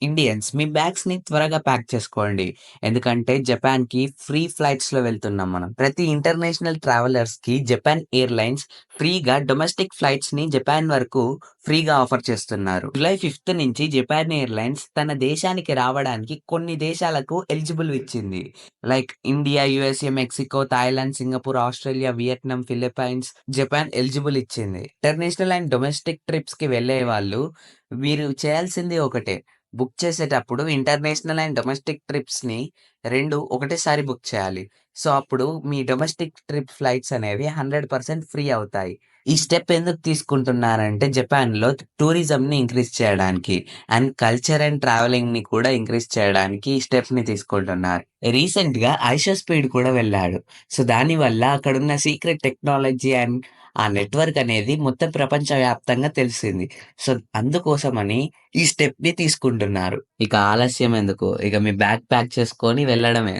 Indians మీ బ్యాగ్స్‌ని త్వరగా pack చేసుకోండి. ఎందుకంటే జపాన్‌కి ఫ్రీ ఫ్లైట్స్‌లో వెళ్తున్నాం మనం. ప్రతి ఇంటర్నేషనల్ ట్రావెలర్స్‌కి జపాన్ ఎయిర్‌లైన్స్ ఫ్రీగా డొమెస్టిక్ ఫ్లైట్స్‌ని జపాన్ వరకు ఫ్రీగా ఆఫర్ చేస్తున్నారు. జులై 5 నుంచి జపాన్ ఎయిర్‌లైన్స్ తన దేశానికి రావడానికి కొన్ని దేశాలకు ఎలిజిబుల్ ఇచ్చింది. Like India, USA, Mexico, Thailand, Singapore, Australia, Vietnam, Philippines, Japan eligible ఇచ్చింది. ఇంటర్నేషనల్ అండ్ డొమెస్టిక్ ట్రిప్స్‌కి వెళ్ళే వాళ్ళు మీరు చేయాల్సింది ఒకటే. బుక్ చేసేటప్పుడు ఇంటర్నేషనల్ అండ్ డొమెస్టిక్ ట్రిప్స్‌ని 2 ఒకటేసారి బుక్ చేయాలి. సో, అప్పుడు మీ డొమెస్టిక్ ట్రిప్ ఫ్లైట్స్ అనేవి 100% ఫ్రీ అవుతాయి. ఈ స్టెప్ ఎందుకు తీసుకుంటున్నారంటే జపాన్‌లో టూరిజంని ఇంక్రీజ్ చేయడానికి అండ్ కల్చర్ అండ్ ట్రావెలింగ్‌ని కూడా ఇంక్రీజ్ చేయడానికి ఈ స్టెప్‌ని తీసుకుంటున్నారు. రీసెంట్‌గా ఐషోస్పీడ్ కూడా వెళ్ళాడు. సో, దానివల్ల అక్కడున్న సీక్రెట్ టెక్నాలజీ అండ్ ఆ నెట్వర్క్ అనేది మొత్తం ప్రపంచవ్యాప్తంగా తెలిసింది. సో, అందుకోసమని ఈ స్టెప్‌ని తీసుకుంటున్నారు. ఇక ఆలస్యం ఎందుకు? ఇక మీ బ్యాగ్ ప్యాక్ చేసుకొని వెళ్ళడమే.